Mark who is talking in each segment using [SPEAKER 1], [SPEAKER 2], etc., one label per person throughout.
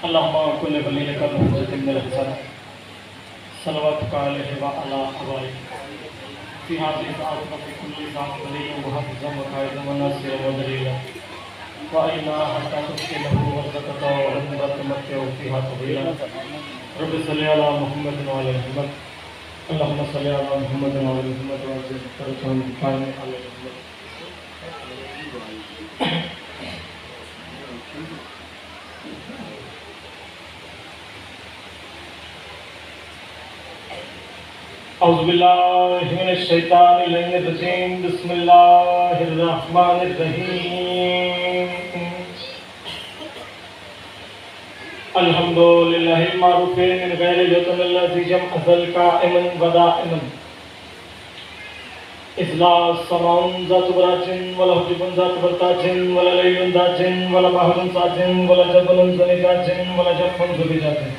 [SPEAKER 1] अल्लाहुम्मा कुल्ल वलीका मुहम्मदिन मिन हसन सलवात काले व अला अवाई फी हाज़िहि साअत व फी कुल्ली साअत वलिय्य व हफ़िज़न व क़ाइदन व नासिरन व दलीला व अइना हत्ता तुस्किनहु व ज़कता व रतमत्तु फ़ीहा तवीला रब्बि सल्लि अला मुहम्मद व अला मुहम्मद अल्लाहुम्मा सल्लि अला मुहम्मद व अला मुहम्मद व अज़िज़ तरफ़न क़ाइम अला मुहम्मद। औज़ु बिल्लाहि मिनश शैतानिर रजीम बिस्मिल्लाहिर रहमानिर रहीम अल्हम्दुलिल्लाहिल मारूफ़ मिन गैरि यतनिल लज़ी जम अज़ल काइमन व दाइमन इज़ला समाउन ज़ात बराजिन वला हुजुबन ज़ात बरताजिन वला लैलुन दाजिन वला बहरुन साजिन वला जबलुन ज़निजाजिन वला जफ़ुन ज़ुबिजाजिन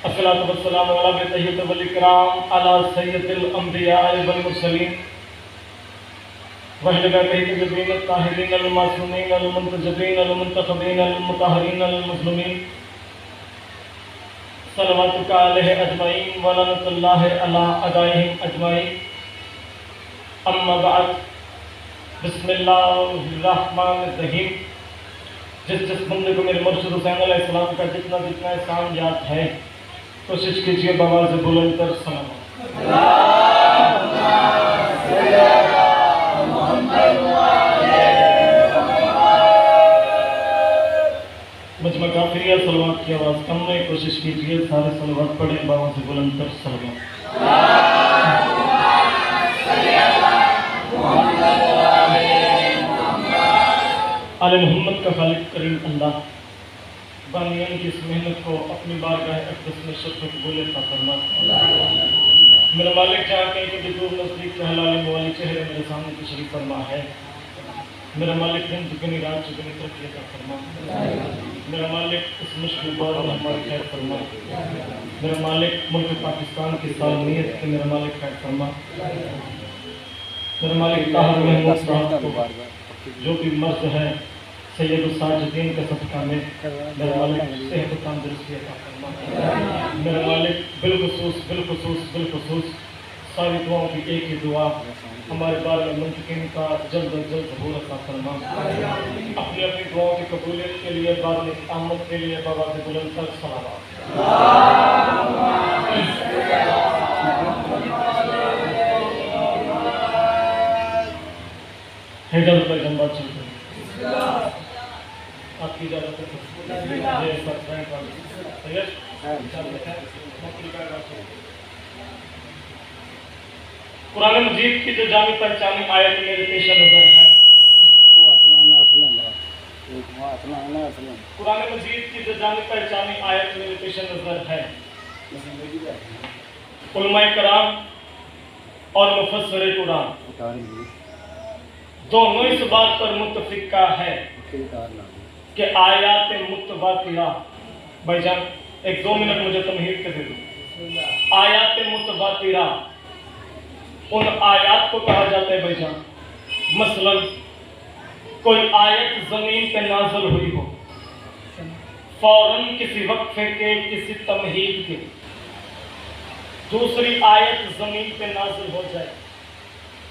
[SPEAKER 1] अस्सलातु वस्सलामु अला तय्यिबिल वल इकराम अला सय्यिदिल अंबिया वल मुरसलीन वहल बैतिल ताहिरीन अल मासूमीन अल मुंतजबीन अल मुंतखबीन अल मुतहहरीन अल मुस्लिमीन सल्लल्लाहु अलैहि अजमईन व लअनतुल्लाहि अला अदाइहिम अजमईन अम्मा बाद बिस्मिल्लाहिर रहमानिर रहीम। जिस बंदे को मेरे मुर्शिद हुसैन अलैहिस्सलाम का जितना एहसान याद है कोशिश कीजिए बवाज़ बुलंद कर सलाम। मजमा काफिरिया सलवात की आवाज़ कम नहीं, कोशिश कीजिए सारे सलवात पढ़े बवाज़ बुलंद कर सलाम। आले मोहम्मद का खालिक करीम अल्लाह बानियान की इस मेहनत को अपनी बारगाह अक़दस में शर्फ़ कबूल अता फरमा। मेरा मालिक जहाँ कहीं के दूर नज़दीक के हलाल वाले चेहरे मेरे सामने तशरीफ़ फरमा है। मेरा मालिक दिन चुकनी रात चुकनी तरक्की अता फरमा। मेरा मालिक इस मुश्किल दौर में हमारी खैर फरमा। मेरा मालिक मुल्क पाकिस्तान की सालमियत के मेरा मालिक खैर फरमा। मेरा मालिक ताहिर महमूद साहब को जो भी मर्ज़ है सैयद साजिदीन के सदका में मेरा मालिक सेहत तंदुरुस्ती अता फरमा। मेरा मालिक बिलखुसूस सारी दुआओं की एक ही दुआ हमारे बारे में मुंतकिन का जल्द अज जल्द ज़हूर अता फरमा। अपनी अपनी दुआओं की कबूलियत के लिए बाद में आमद के लिए बवाज़ बुलंद कर सलावत। हैदर पर जंबा चलते आपकी इजाज़त है। कुरान मजीद की जो जामी पहचानी आयत मेरे पेश नज़र है। कुरान मजीद की जो जामी पहचानी आयत मेरे पेश नज़र है। उलमाए कराम और मुफस्सिरे कुरान दोनों इस बात पर मुत्तफिका है कि आयात मुतवातिरा, भाईजान एक 2 मिनट मुझे तमहीद के दे दो। आयात मुतवातिरा उन आयात को कहा जाता है भाईजान, मसलन कोई आयत जमीन पे नाज़िल हुई हो, फौरन किसी वक्फे के किसी तमहीद के दूसरी आयत जमीन पे नाज़िल हो जाए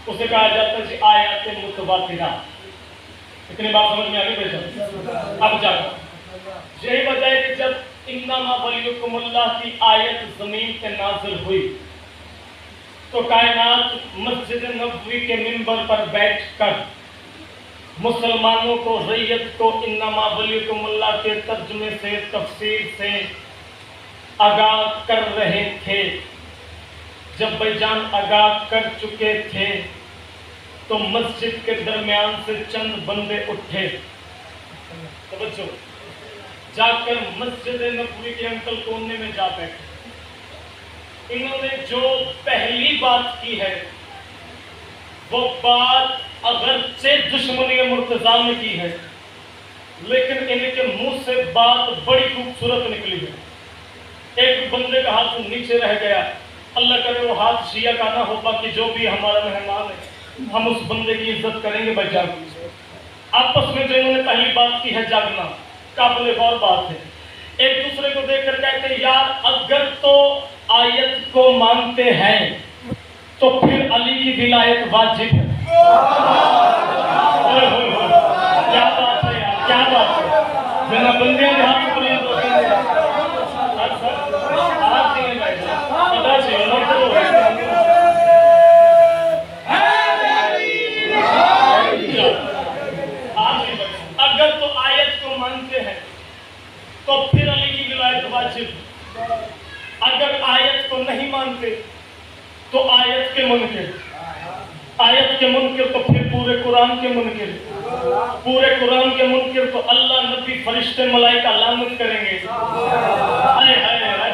[SPEAKER 1] उसे कहा जाता है जी आयत मुतवातिरा। इतनी बात समझ में आ गई भाईजान? अब जाकर यही वजह है कि जब इन्नमा वलियुकुमुल्लाह की आयत जमीन पे नाज़िल हुई तो कायनात मस्जिद नबवी के मिंबर पर बैठकर मुसलमानों को, रैयत को इन्नमा वलियुकुमुल्लाह के तर्जुमे से, तफसीर से आगाह कर रहे थे। जब भाईजान आगाह कर चुके थे तो मस्जिद के दरमियान से चंद बंदे उठे, तवज्जो, जाकर मस्जिद नबवी के अंकल कोने में जा बैठे। इन्होंने जो पहली बात की है वो बात अगरचे दुश्मनी मुर्तज़ा में की है, लेकिन इनके मुंह से बात बड़ी खूबसूरत निकली है। एक बंदे का हाथ नीचे रह गया, अल्लाह करे वो हाथ शिया का ना हो, बाकी जो भी हमारा मेहमान है हम उस बंदे की इज्जत करेंगे भाईजान। आपस में जो इन्होंने पहली बात की है जागना, काबिल गौर बात है। एक दूसरे को देख कर कहते हैं यार अगर तो आयत को मानते हैं तो फिर अली की विलायत वाजिब है। क्या बात है यार, क्या बात है। जना बंदे हाथ अगर तो आयत को मानते हैं तो फिर अली की विलायत वाजिब, अगर आयत को नहीं मानते तो आयत के मुनकिर, आयत के मुनकिर तो फिर पूरे कुरान के मुनकिर, पूरे कुरान के मुनकिर तो अल्लाह नबी फरिश्ते मलाइका लानत करेंगे। हाय हाय हाय,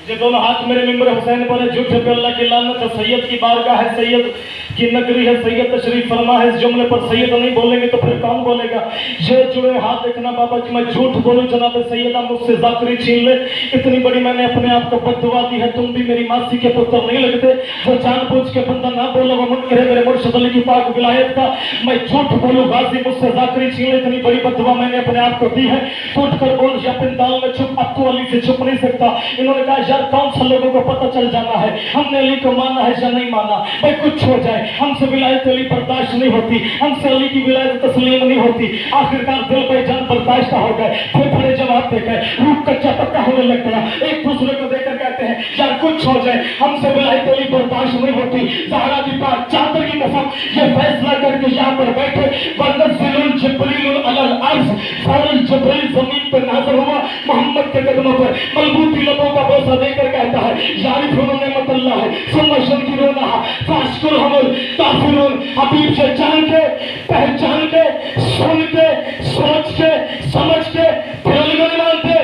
[SPEAKER 1] ये दोनों हाथ मेरे मिंबर हुसैन पर है, झूठे पे अल्लाह की लानत है। सैयद की बारगाह है, सैयद की नगरी है, सैयद तशरीफ फरमा है। इस जुमले पर सैयद नहीं बोलेंगे तो फिर कौन बोलेगा। ये जुड़े हाथ देखना बाबा जी, मैं झूठ बोलूं जनाब सैयदा मुझसे जाकरी छीन ले, इतनी बड़ी मैंने अपने आप को बद्दुआ दी है। तुम भी मेरी मासी के पुत्र नहीं लगते। वो जानबूझ के बंदा ना बोला वो मुनकर है मेरे मुर्शिद अली की पाक विलायत का। मैं झूठ बोलूं गाजी मुझसे जाकरी छीन ले, इतनी बड़ी बद्दुआ मैंने अपने आप को दी है। टूट कर बोल या पिंडाल में छुप, अब तो अली से छुप नहीं सकता। इन्होंने कहा यार कौन सा लोगों को पता चल जाना है हमने अली को माना है या नहीं माना। भाई कुछ हो जाए हमसे विलायत अली बर्दाश्त नहीं होती, हमसे अली की विलायत तस्लीम नहीं होती। आखिरकार दिल पे जान बर्दाश्त हो गए, फिर बड़े जवाब दे गए, रूप कच्चा पक्का होने लग गया। एक दूसरे को देखकर कहते हैं यार कुछ हो जाए हमसे विलायत अली बर्दाश्त नहीं होती। ज़हरा की पाक चादर की कसम ये फैसला करके यहाँ पर बैठे, वनज़िलुल जिब्रील अलल अर्श, फौरन जिब्रील जमीन पर नाज़िल हुआ मोहम्मद के कदमों पर, मलबूती लबों का बोसा देकर कहता है यारिफुन नेमतल्लाह सुम्मा शकीरुनहा फाशकुर हमल काफिरुन। हबीब से जान के, पहचान के, सुन के, सोच के, समझ के फिर अली को नहीं मानते,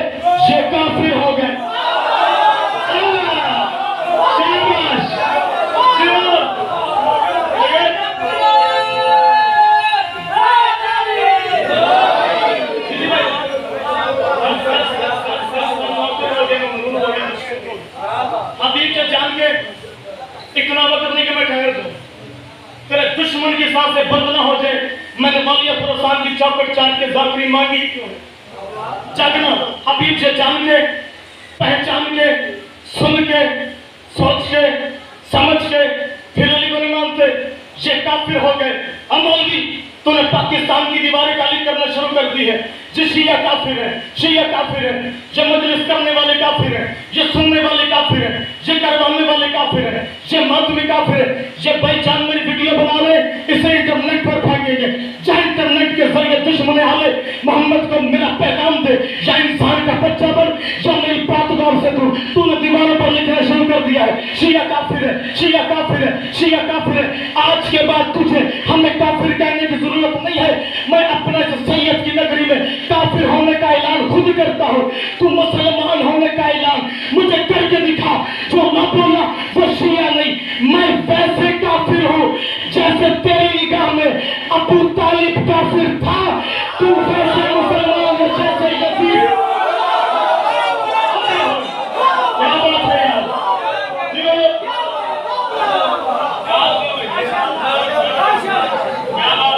[SPEAKER 1] ये काफिर हो गए। हबीब से जान के इतना वक्त नहीं कि मैं ठहर दूं, तेरे दुश्मन की सांस से बंद ना हो जाए। मैंने मौलिया फुरसान की चौकट चाट के जाकरी मांगी क्यों है। जागना हबीब से जान के, पहचान के, सुन के, सोच के, समझ के फिर अली को नहीं मानते, ये काफिर हो गए। हम मौलवी तूने पाकिस्तान की दीवारें काली करना शुरू कर दी है। ये शिया काफिर है, शिया काफिर है, ये मजलिस करने वाले काफिर है, ये सुनने वाले काफिर है, ये करवाने वाले काफिर है, ये मातमी काफिर है। ये भाईजान मेरी वीडियो बना रहे, इसे इंटरनेट पर फेंकेंगे। चाहे इंटरनेट के जरिए दुश्मन आले मोहम्मद को मेरा पैगाम दे, या इंसान का बच्चा बन या मेरी बात गौर से तूने दीवारों पर लिखना शुरू कर दिया है शिया काफिर है, शिया काफिर है, शिया काफिर है। आज के बाद तुझे हमें काफिर कहने की जरूरत नहीं है। मैं अपने सैयद की नगरी में काफिर होने का ऐलान खुद करता हूँ। तू मुसलमान होने का ऐलान मुझे करके दिखा। जो ना बोला वो शिया नहीं, मैं वैसे काफिर हूँ जैसे तेरी निगाह में अबू तालिब काफिर था, तू वैसे मुसलमान है जैसे यजीद। क्या बात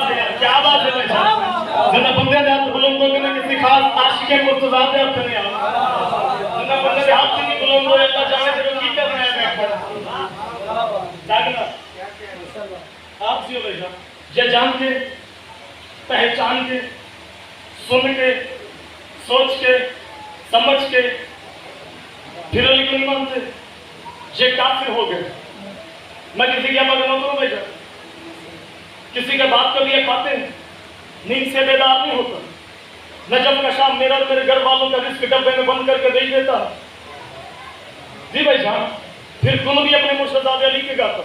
[SPEAKER 1] है यार, क्या बात है जना बंदे ने हाथ बुलंद होकर ना किसी खास आशिक के मुर्तजा दे हाथ नहीं आया, जना बंदे ने हाथ नहीं बुलंद हो अल्लाह जाने से की कर रहा है बैठकर जागना आप जियो भाई साहब। ये जान के, पहचान के, सुन के, सोच के, समझ के फिर अली को नहीं मानते, ये काफिर हो गए। मैं किसी की मदद न करूं भाई साहब, किसी के बात को लिए खाते हैं, नींद से बेदार नहीं होता। नजम का शाम मेरा और मेरे घर वालों का रिस्क डब्बे में बंद करके दे देता जी भाई साहब। फिर तुम भी अपने मुर्शिद अली के गाता,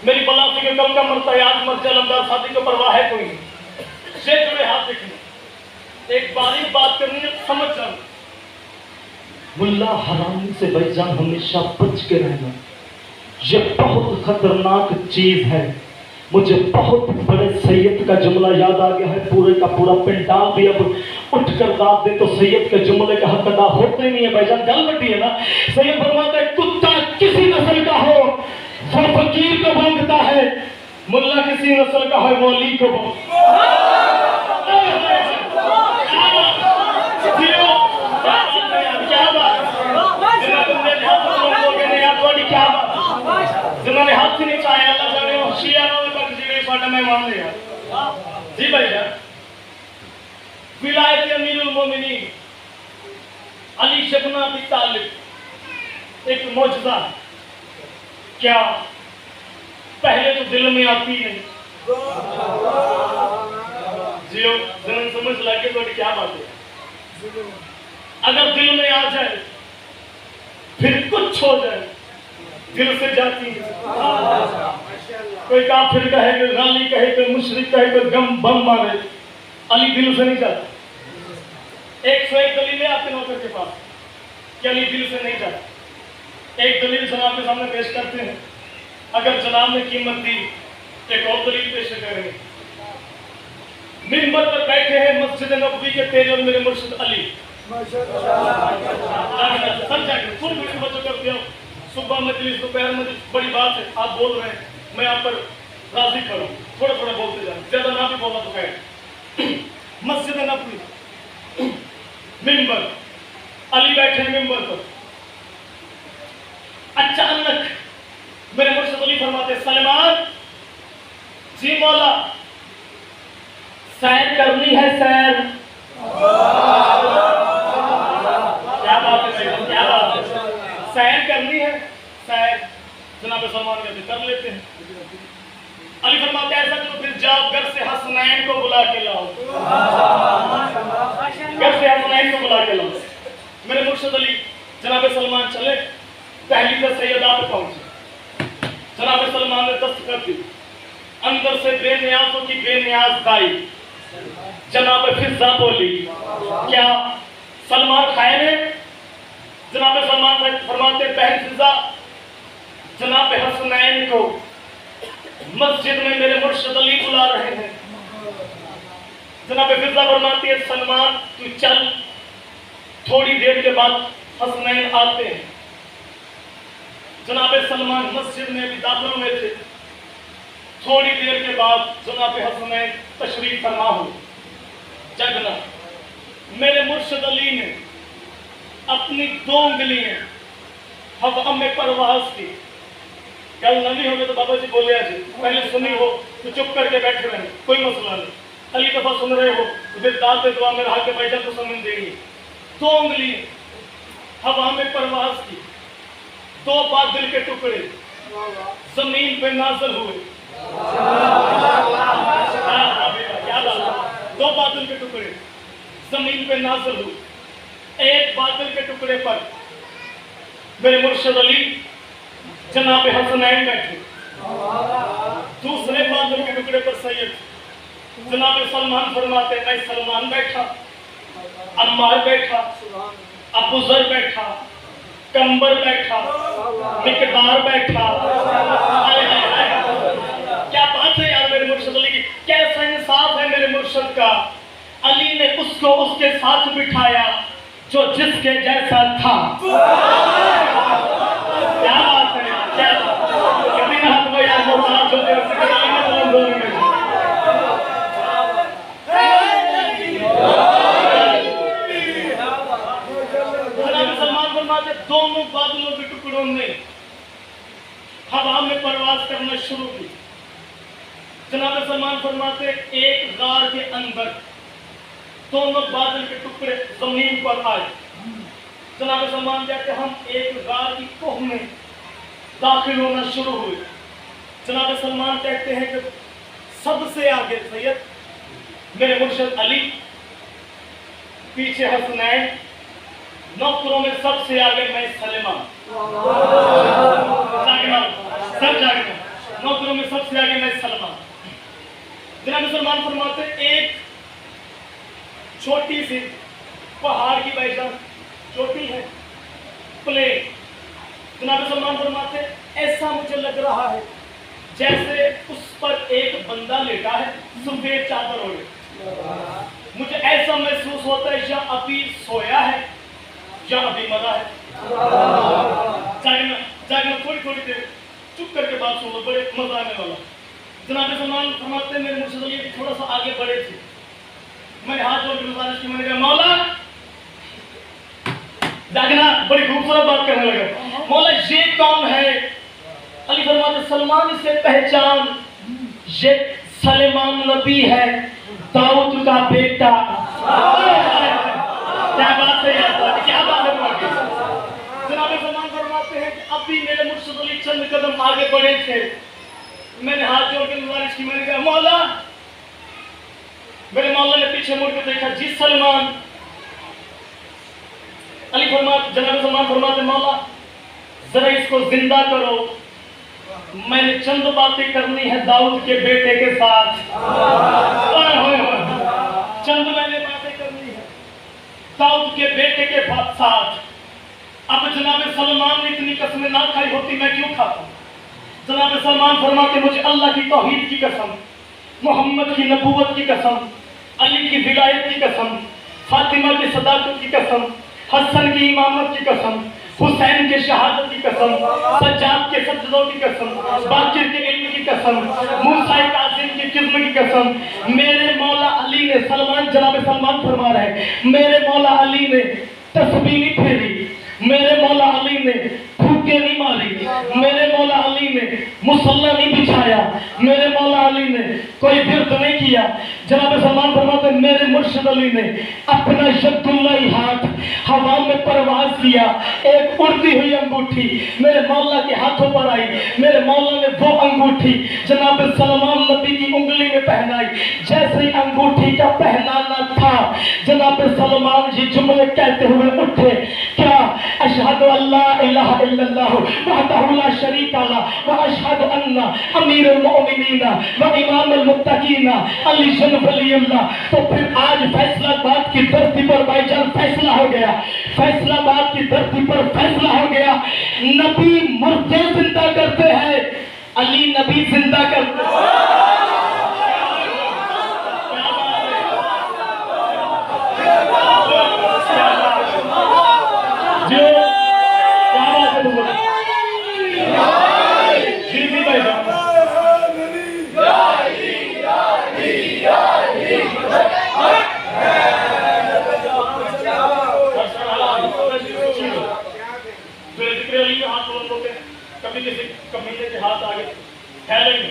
[SPEAKER 1] मेरी बलासी के कल का मरता है आज मर जलमदार शादी को परवाह है कोई नहीं। से जुड़े हाथ देखने, एक बारीक बात करनी है, समझ जाना। मुल्ला हरामी से भाईजान हमेशा बच के रहना, ये बहुत खतरनाक चीज है। मुझे बहुत बड़े सैयद का जुमला याद आ गया है, पूरे का पूरा पिंडाल भी अब उठ कर दाद दे तो सैयद के जुमले का हक अदा होता ही नहीं है भाईजान। गल बटी है ना, सैयद फरमाता है कुत्ता किसी नस्ल का हो वो फकीर को भोंकता है, मुल्ला किसी नस्ल का हो वो अली को जिन्होंने हाथ नहीं चाहे अल्लाह जाने वो शियारों में तक जीने साडा मैं मान लिया जी भाई जान। विलायत अमीरुल मोमिनीन अली इब्न अबी तालिब एक मौजज़ा। क्या पहले तो दिल में आती नहीं जियो जन समझ लगे तो क्या बात है। अगर दिल में आ जाए फिर कुछ हो जाए दिल से जाती है। कोई काफिर कहे, कोई गाली कहे, कोई मुशरिक कहे, कोई गम बम मारे, अली दिल से नहीं जाता। 101 दलीलें आपके नौकर के पास कि अली दिल से नहीं जाता। एक दलील जनाब के सामने पेश करते हैं, अगर जनाब ने कीमत दी एक और दलील पेश करेंगे। मिंबर पर बैठे हैं मस्जिद नबवी के तेरे और मेरे मुर्शिद अली। सुबह मजलिस दोपहर में बड़ी बात है, आप बोल रहे हैं, मैं आप पर राजी करूं, थोड़ा थोड़ा बोलते जाए, ज्यादा ना भी बोला तो कहे। मस्जिद नबवी मिंबर, अली बैठे हैं मिंबर पर। अचानक मेरे मुर्शिद अली फरमाते, सलमान जी मौला सैर करनी है, सैर। क्या बात है भाई, क्या बात है, सैर करनी है, सैर। जनाब सलमान कहते कर लेते हैं। अली फरमाते ऐसा तो फिर जाओ घर से हसनैन को बुला के लाओ, घर से हसनैन को बुला के लाओ। मेरे मुर्शिद अली जनाब सलमान चले, पहली तो सैयदा पे पहुंचे। जनाब सलमान ने दस्तखत दी, अंदर से बेनियाजों की बेनियाज दाई जनाब फिजा बोली, क्या सलमान खाए ने? जनाब सलमान फरमाते, बहन फिजा जनाब हसनैन को मस्जिद में मेरे मुर्शिद अली बुला रहे हैं। जनाब फिजा फरमाती है, सलमान तू चल। थोड़ी देर के बाद हसनैन आते हैं। जनाब सलमान मस्जिद में भी दाखिल हुए थे। थोड़ी देर के बाद जनाब हसनैन तशरीफ फरमा हुए। जगना मेरे मुर्शिद अली ने अपनी 2 उंगलियां हवा में परवाज की। कल नवी हो गए तो बाबा जी बोले आज पहले सुनी हो तो चुप करके बैठे रहे, कोई मसला नहीं। अली दफा सुन रहे हो तो फिर दाद दुआ में रहा के बैठा तो समझ देंगे। 2 उंगली हवा में परवाज की, 2 बादल के टुकड़े जमीन पे नाज़िल हुए। क्या बात, 2 बादल के टुकड़े जमीन पे नाज़िल हुए। एक बादल के टुकड़े पर मेरे मुर्शिद अली जनाब हसनैन बैठे, दूसरे बादल के टुकड़े पर सैयद जनाब सलमान फरमाते, मैं सलमान बैठा, अम्मार बैठा, अबूजर बैठा, कंबर बैठा, मिकदार बैठा। क्या बात है यार मेरे मुर्शिद अली की, कैसा इंसाफ है मेरे मुर्शिद का। अली ने उसको उसके साथ बिठाया जो जिसके जैसा था। क्या बात है यार, क्या कभी ना हाथ में यार मोहताज होते सलमान फरमाते, दोनों बादलों के टुकड़ों ने हवा में परवाज करना शुरू की। जनाब सलमान फरमाते, एक गार के अंदर दोनों बादल के टुकड़े जमीन पर आए। जनाब सलमान कहते, हम एक गार की कोह में दाखिल होना शुरू हुए। जनाब सलमान कहते हैं कि सबसे आगे सैयद मेरे मुर्शिद अली, पीछे हसनैन, नौकरों में सबसे आगे मैं सलेमा। सब जागना, नौकरों में सबसे आगे मैं सलमा। जनाब सलमान फरमाते, एक छोटी सी पहाड़ की बैठक छोटी है, प्लेन। जनाब सलमान फरमाते, ऐसा मुझे लग रहा है जैसे उस पर एक बंदा लेटा है सफेद चादर ओढ़े। मुझे ऐसा महसूस होता है या अभी सोया है या अभी मरा है। जागना थोड़ी थोड़ी देर चुप करके बात सुन लो, बड़े मजा आने वाला। जनाब सलमान फरमाते हैं मेरे मुर्शिद अली थोड़ा सा आगे बढ़े थे, मैंने हाथ जोड़ के गुजारिश की, मैंने कहा मौला, जागना बड़ी खूबसूरत बात करने लगा, मौला ये कौन है? अली फरमाते सलमान से पहचान, ये सलेमान नबी है, दाऊद का बेटा। क्या बात है यार, क्या बात है। जनाब सलमान फरमाते हैं कि अब भी मेरे मुर्शिद अली चंद कदम आगे बढ़े थे, मैंने हाथ जोड़ के गुजारिश की, मैंने कहा मौला, मेरे मौला ने पीछे मुड़ के देखा, जी सलमान। अली फरमाते, जनाब सलमान फरमाते मौला जरा इसको जिंदा करो, मैंने चंद बातें करनी है दाऊद के बेटे के साथ। चंद मैंने बातें करनी है दाऊद के बेटे के साथ। अब जनाब सलमान ने इतनी कसमें ना खाई होती मैं क्यों खाता? जनाब सलमान फरमाते मुझे अल्लाह की तौहीद की कसम, मोहम्मद की नबूवत की कसम, अली की विलायत की कसम, फातिमा की सदाकत की कसम, हसन की इमामत की कसम, हुसैन के शहादत की कसम, सज्जाद के सजदों की कसम, बाकिर के इल्म की कसम, मूसा कासिम की किस्म की कसम, मेरे मौला अली ने, सलमान जनाब सलमान फरमा रहे, मेरे मौला अली ने तस्बीह नहीं फेरी, मेरे मौला अली ने फूके नहीं मारी, मेरे मौला अली ने मुसल्ला नहीं बिछाया, मेरे मौला अली ने कोई विर्द नहीं किया। जनाब सलमान फरमाते मेरे मुर्शिद अली ने अपना यदुल्लाही हाथ हवा में परवाज किया, एक उड़ती हुई अंगूठी मेरे मौला के हाथों पर आई, मेरे मौला ने वो अंगूठी जनाब सलमान नबी की उंगली में पहनाई। जैसे ही अंगूठी का पहनाना था, जनाब सलमान जी जुमले कहते हुए उठे, क्या? अशहदु अल्ला इलाहा इल्लल्लाह वहदहु ला शरीका लह व अशहदु अन्ना अमीरुल मोमिनीन व इमामुल मुत्तकीन अली वलीउल्लाह। तो फिर आज फैसलाबाद की धरती पर भाईजान फैसला हो गया, फैसलाबाद की धरती पर फैसला हो गया। नबी मुर्दे जिंदा करते हैं, अली नबी जिंदा करते हैं। कभी किसी कमीने के हाथ आगे फैलेंगे,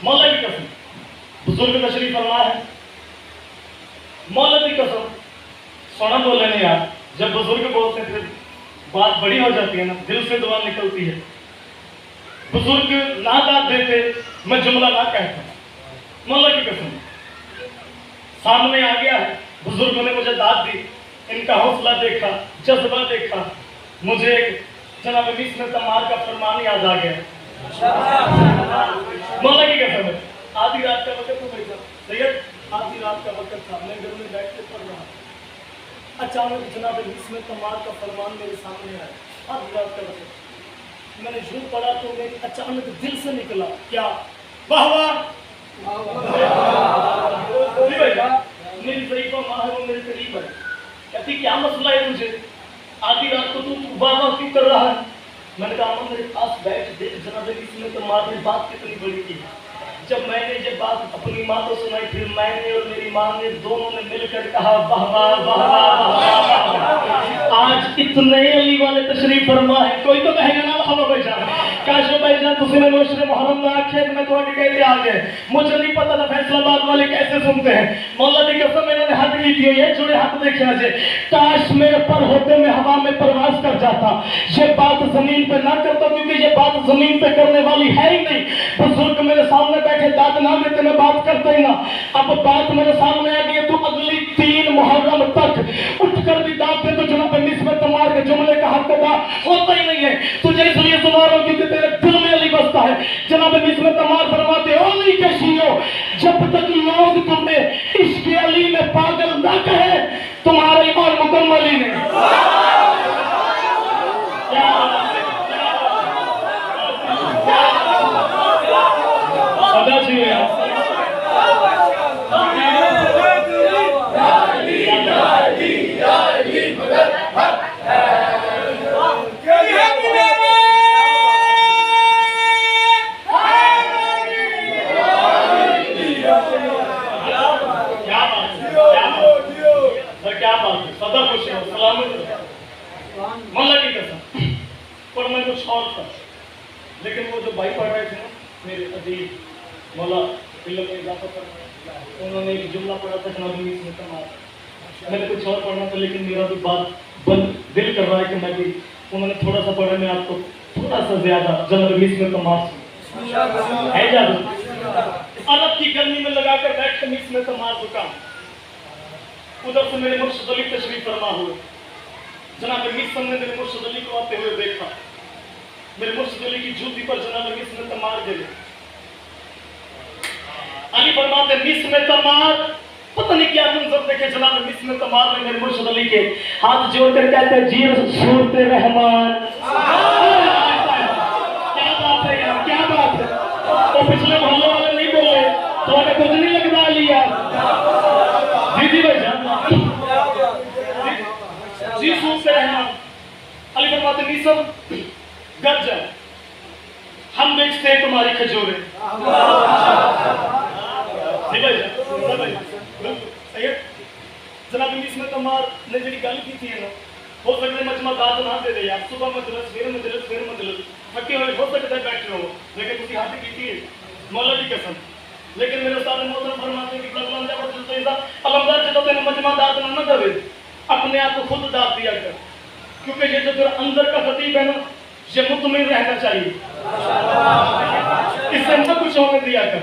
[SPEAKER 1] मौला की कसम, बुजुर्ग तशरीफ फरमा है, मौला की कसम, सोना बोले नहीं यार, जब बुजुर्ग बोलते हैं फिर बात बड़ी हो जाती है ना, दिल से दुआ निकलती है। बुजुर्ग ना दाद देते, मैं जुमला ना कहता, मौला की कसम सामने आ गया है, बुजुर्गों ने मुझे दाद दी, इनका हौसला देखा, जज्बा देखा, मुझे जनाब मिस्र तमार का फरमान याद आ गया। मौला की कसम है, आधी रात का वक्त था भाई सैयद, आधी रात का वक्त था, मैं घर में बैठ के पढ़ रहा था, अचानक जनाब मिस्र तमार का फरमान मेरे सामने आया, आधी रात का वक्त, मैंने यूं पढ़ा तो मेरी अचानक दिल से निकला, क्या? वाह वाह, मेरी शरीफा माँ है, वो मेरे करीब है, कहती क्या मसला है तुझे, आधी रात को तू वाह क्यों कर रहा है? मैंने कहा मेरे पास बैठ देख जनाब इसमें तो माँ ने बात कितनी बड़ी की। जब मैंने ये बात अपनी माँ को सुनाई, फिर मैंने और मेरी माँ ने दोनों ने मिलकर कहा वाह वाह वाह वाह। आज इतने अली वाले तशरीफ फरमा है, कोई तो कहेगा ना वाह वाह भाईजान, काश भाईजान तुसी ने नौशरे मुहर्रम ना आखे मैं थोड़ी कहते आ गए, मुझे नहीं पता था फैसलाबाद वाले कैसे सुनते हैं। मौला की कसम इन्होंने हाथ की थी, ये जुड़े हाथ देखे आज, काश मेरे पर होते मैं हवा में परवाज कर जाता, ये बात जमीन पे ना करता, क्योंकि ये बात जमीन पे करने वाली है ही नहीं। बुजुर्ग मेरे सामने बैठे दाद ना देते, मैं बात करता ही ना। अब बात मेरे सामने आ गई, तू अगली 3 मुहर्रम तक उठकर भी दाद दे तो जनाब निस्बत तमार के जुमले का हक अदा होता ही नहीं है। तुझे इसलिए सुना रहा हूं क्योंकि तेरे दिल में अली बसता है। जनाब निस्बत तमार फरमाते हो अली के शीरो, जब तक लोग तुम्हें इश्क अली में पागल ना कहे, तुम्हारे ईमान मुकम्मल ही नहीं। सदा चाहिए अल्लाह खुश रहो, सलामत रहो। मौला की कसम पर मैं कुछ और था, लेकिन वो जो भाई पढ़ रहे थे ना मेरे अजीब मौला इल्म में इजाफा कर, उन्होंने एक जुमला पढ़ा था जनाब में तमार। मैंने कुछ और पढ़ना था लेकिन मेरा भी बात दिल कर रहा है कि मैं भी, उन्होंने थोड़ा सा पढ़ा, मैं आपको थोड़ा सा ज्यादा जनाब में तमार है जादू। अरब की गर्मी में लगाकर बैठ मिस में तमार दुकान, उधर से मेरे मुर्शिद अली तशरीफ फरमा हुए। जनाब मिस ने मेरे मुर्शिद अली को आते हुए देखा, मेरे मुर्शिद अली की जूती पर जनाब मिस में तमार गिरे। अली फरमाते मिस में तमार, पता नहीं क्या मंजर देखे जनाब मिस में तमार ने मेरे मुर्शिद अली के हाथ जोड़कर कहते जी सूरत रहमान। क्या बात है यार, क्या बात है। तो पिछले मोहल्ले वाले नहीं बोले तो हमें कुछ नहीं लगता लिया। जी जी भाई जी सूरत रहमान। अली फरमाते मिसम घर जाओ, हम बेचते हैं तुम्हारी खजूरें। जनाब इसमें तमार ने जी गल की थी ना, हो सकता है मजमा दाद ना दे दे यार, सुबह मजलिस फिर मजलिस थके हुए हो सकता है बैठे हो, लेकिन तुसी हाथ की थी मौला की कसम। लेकिन मेरे उस्ताद मोहतरम फरमाते कि कलम जब चलते हैं अलमदार जब तेरे मजमा दाद ना देवे, अपने आप को खुद दाद दिया कर, क्योंकि ये जो तेरा अंदर का खतीब है ना, ये मुतमिन रहना चाहिए, इससे सब कुछ होने दिया कर।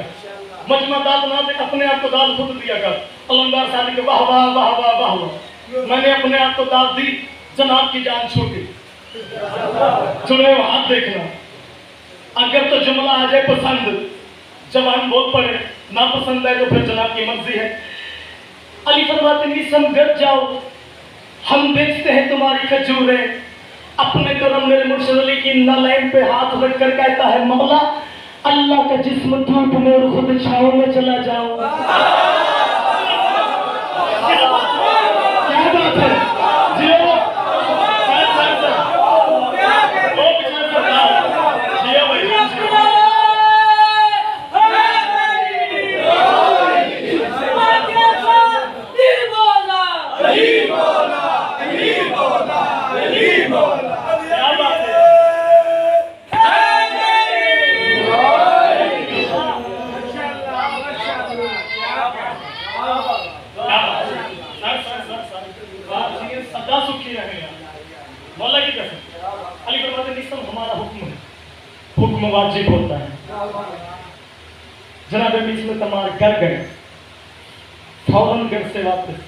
[SPEAKER 1] मजमा दाद ना दे, अपने आप को दाद खुद दिया कर। अलमदार साहब के वाह वाह वाह वाह वाह वाह, मैंने अपने आप को दाद दी, जनाब की जान छूटी। चुने हाथ देखना, अगर तो जुमला आ जाए पसंद, जवान बोल पड़े, ना पसंद है तो फिर जनाब की मर्जी है। अली फरमाते हैं समझ जाओ, हम बेचते हैं तुम्हारी खजूरें। अपने करम मेरे मुर्शिद अली की नालैन पे हाथ रखकर कहता है मौला अल्लाह का जिस्म धूप में और खुद छांव में चला जाओ। क्या बात है जियो मौला की कसम। अली फरमाते निस्म हमारा हुक्म है, हुक्म वाजिब होता है। जनाब में तमार घर गए, फौरन घर से वापस।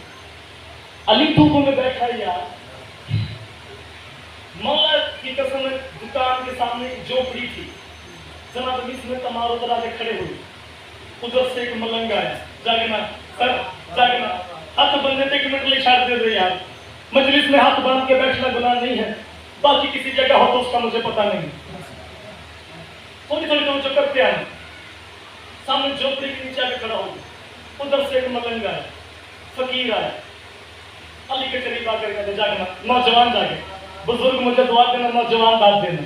[SPEAKER 1] अली धूपों में बैठा यार, मौला की कसम दुकान के सामने झोपड़ी थी। जनाब में तमार उधर आके खड़े हुए, उधर से एक मलंग आया, जागना सर जागना, हाथ बंदे थे, 1 मिनट लिए छाड़ दे रहे यार, मजलिस में हाथ बांध के बैठना गुनाह नहीं है, बाकी किसी जगह हो तो उसका मुझे पता नहीं। थोड़ी थोड़ी तो चक्कर पे आए, सामने झोपड़ी के नीचे आके खड़ा हो, उधर से एक मलंग आया, फकीर आया। अली के करीब आकर कहते जागना, नौजवान जागे, बुजुर्ग मुझे दुआ देना, नौजवान दाद देना।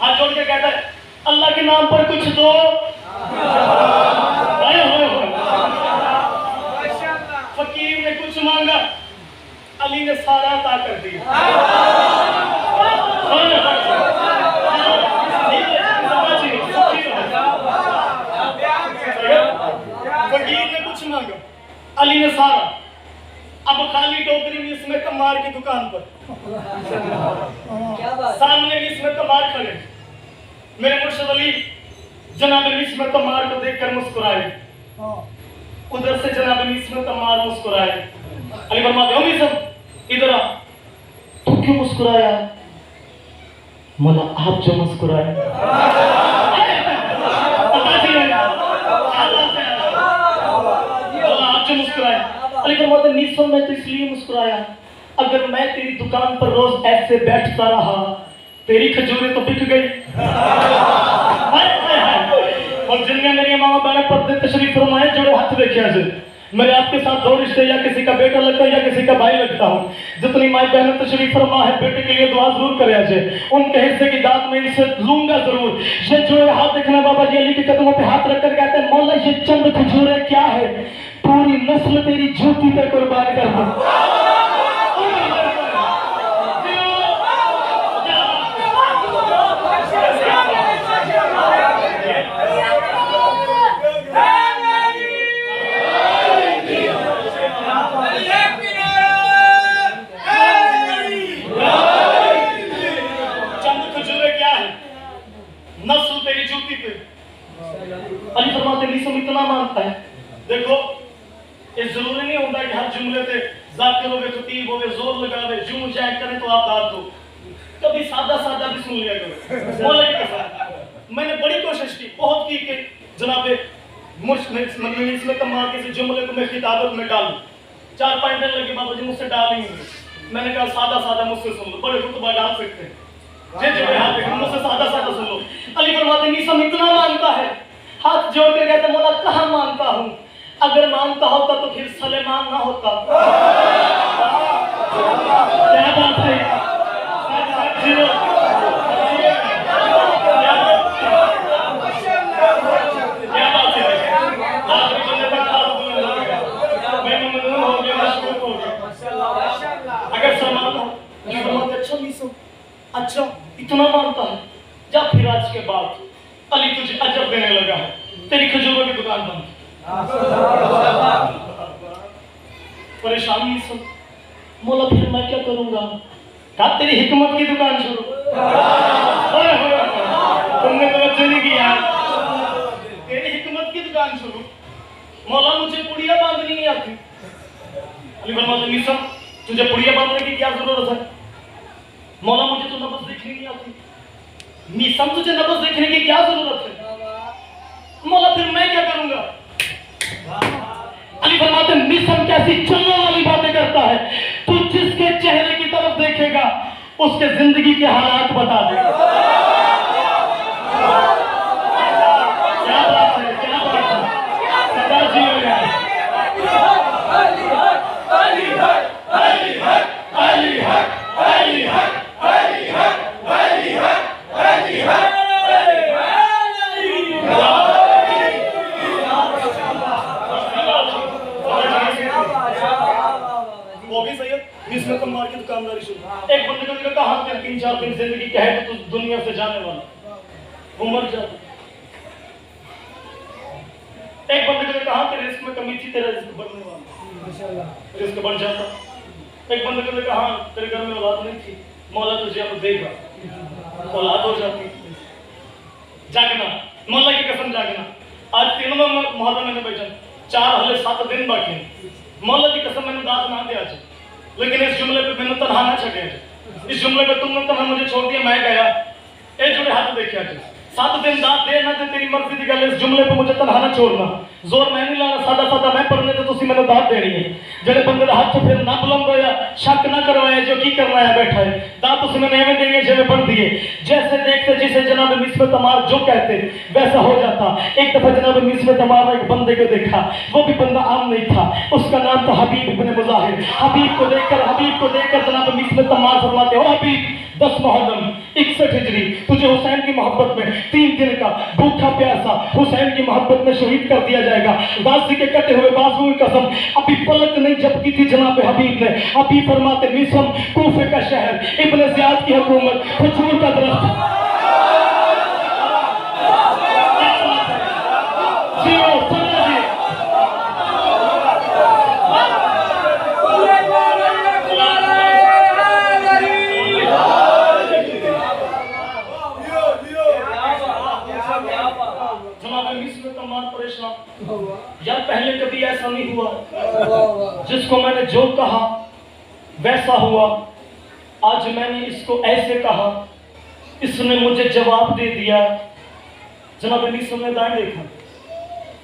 [SPEAKER 1] हाथ जोड़ के कहता है अल्लाह के नाम पर कुछ दो। फकीर ने कुछ मांगा, अली ने सारा अता कर दिया। फकीर ने कुछ मांगा, अली ने सारा। अब खाली टोकरी में इसमें कमार की दुकान पर, सामने में इसमें कमार खड़े। मेरे मुर्शिद अली जनाब इसमें कमार को देखकर मुस्कुराए, उधर से जनाब इसमें कमार मुस्कुराए। अली फरमाते हो सब इधर आ, तू क्यों मुस्कुराया? मौला आप जो मुस्कुराए। आप जो मुस्कुराए। अली फरमाते निस्सों में तो इसलिए मुस्कुराया, अगर मैं तेरी दुकान पर रोज ऐसे बैठता रहा, तेरी खजूरें तो बिक गई। और जिन्हें मेरी मामा बहन पर्दे तशरीफ फरमाए, जोड़े हाथ देखिए आज मेरे आपके साथ 2 रिश्ते, या किसी का बेटा लगता है या किसी का भाई लगता हूँ। जितनी माई बहन तशरीफ फरमा है, बेटे के लिए दुआ जरूर करे आज, उनके हिस्से की दाद में इसे लूंगा जरूर। ये जो हाथ देखना बाबा जी अली के कदमों पे हाथ रखकर कहते हैं मौला ये चंद खजूरें क्या है, पूरी नस्ल तेरी जूती पे कुर्बान कर दो। जुमले थे, जाकिर हो गए, खतीब हो गए, जोर लगा रहे, जूं जाए करें तो आप दाद दो। कभी सादा सादा भी सुन लिया करो। मौला की कसम मैंने बड़ी कोशिश की, बहुत की कि जनाबे इसमें कमाल के जुमले को मैं किताबत में डालूं। 4-5 दिन लगे, बाबा जी मुझसे डाल नहीं हुए। मैंने कहा सादा सादा मुझसे सुन लो, बड़े खुतबा डाल सकते हैं, मुझसे सादा सादा सुन लो। अली फरमाते मीसम इतना मानता है, हाथ जोड़ के कहते मौला कहाँ मानता हूँ, अगर मानता होता तो फिर सलेमान ना होता। क्या बात है, क्या बात है, आखिरी बंदे तक हाथ बुलंद हो गया, मैं ममनून हो गया, मशकूर हो गया। अगर सलमान हो अच्छा मीसम, अच्छा इतना मानता है, जा फिर आज के बाद अली तुझे अजब देने लगा है, तेरी खजूरों की दुकान बंद। परेशानी सब, मौला फिर मैं क्या करूंगा? कहा तेरी हिकमत की दुकान शुरू। तुमने तवज्जो नहीं किया, तेरी हिकमत की दुकान शुरू। मौला मुझे पुड़िया बांधनी नहीं आती। अली फरमाते मीसम तुझे पुड़िया बांधने की क्या जरूरत है? मौला मुझे तो नब्ज देखनी नहीं आती। मीसम तुझे नब्ज देखने की क्या जरूरत है? मौला फिर मैं क्या करूंगा? अली फरमाते मीसम कैसी चलने वाली बातें करता है, तू जिसके चेहरे की तरफ देखेगा उसके जिंदगी के हालात बता देगा। क्या बात है, क्या बात है, सदा जी हो गया। अली हक, अली हक, अली हक, अली हक, अली हक, अली हक, अली हक, अली हक। इसमें तो मार की दुकानदारी शुरू। एक बंदे को कहा कि 3-4 दिन जिंदगी क्या है तो दुनिया से जाने वाला, वो मर जाता। एक बंदे को कहा कि रिस्क में कमी थी, तेरा रिस्क बढ़ने वाला, माशाल्लाह रिस्क बढ़ जाता। एक बंदे को कहा तेरे घर में औलाद नहीं थी, मौला तुझे अब देगा, औलाद हो जाती। जागना, मौला की कसम जागना। आज 3 मुहर्रम में बैठा, 4 हले 7 दिन बाकी, मौला की कसम मैंने दाद ना दिया, लेकिन इस जुमले पे मैंने तनहा ना छड़े। इस जुमले पे तुमने तनहा मुझे छोड़ दिया, मैं गया ए जुड़े हाथ देखिया 7 दिन दाद दे ना दे तेरी मर्जी दी गल। इस जुमले पे मुझे तनहा ना छोड़ना, जोर मैं नहीं लाना, सादा सादा मैं पढ़ने तो तुसी मैंने दाद देनी है। जेड़े बंदे दा हाथ फिर ना बुलंद होया, शक ना करवाया, जो की करना है बैठा है, दाद तुसी मैंने एवं देंगे जेवे पढ़ दिए। जैसे देखते जिसे जनाब मिस्मत अमार जो कहते वैसा हो जाता। एक दफा जनाब मिस्मत अमार ने एक बंदे को देखा, वो भी बंदा आम नहीं था, उसका नाम था हबीब इब्न मुजाहिर। हबीब को देखकर जनाब मिस्मत अमार फरमाते हो हबीब 10 मुहर्रम 61 हिजरी तुझे हुसैन की मोहब्बत में 3 दिन का भूखा प्यासा हुसैन की मोहब्बत में शहीद कर दिया जाएगा। गाजी के कटे हुए बाजुओं की कसम, अभी पलक नहीं झपकी थी जनाब हबीब ने। अभी फरमाते मिस्म कूफे का शहर, इब्न ज़ियाद की हुकूमत, खजूर का दरख्त। यार पहले कभी ऐसा नहीं हुआ, जिसको मैंने जो कहा वैसा हुआ। आज मैंने इसको ऐसे कहा, इसने मुझे जवाब दे दिया। जनाब मिस्र ने दाएं देखा,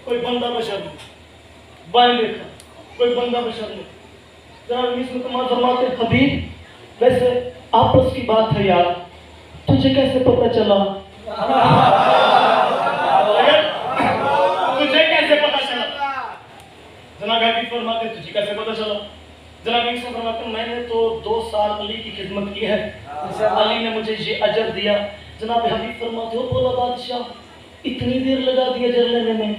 [SPEAKER 1] कोई बंदा बशर नहीं, बाएं देखा, कोई बंदा बशर नहीं। जनाब मिस्र तो फरमाते हबीब वैसे आपस की बात है यार, तुझे कैसे पता चला? तुझे कैसे पता चला? जनाब हबीब फरमाते तुझे कैसे पता चला? जनाब हबीब फरमाते मैंने तो 2 साल अली की खिदमत की है, अली ने मुझे ये अजर दिया। जनाब हबीब फरमाते हो बोला बादशाह इतनी देर लगा दिया जर लेने में?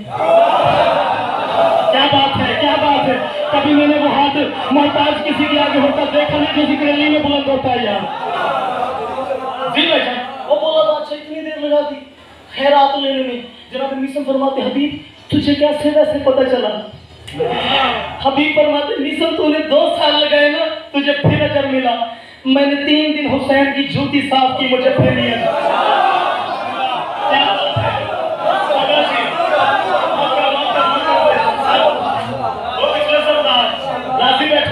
[SPEAKER 1] क्या बात है, क्या बात है। कभी मैंने वो हाथ मोहताज किसी के आगे होता देखा नहीं जो जिक्र अली में बुलंद होता है यार। जी बेटा वो बोला बादशाह इतनी देर लगा दी खैरात लेने में। जनाब मिस्र फरमाते हबीब तुझे कैसे वैसे पता चला? हबीब फरमाते मिस्र तूने 2 साल लगाए ना, तुझे फिर अजर मिला। मैंने 3 दिन हुसैन की जूती साफ की, मुझे फिर लिया। राजी बैठे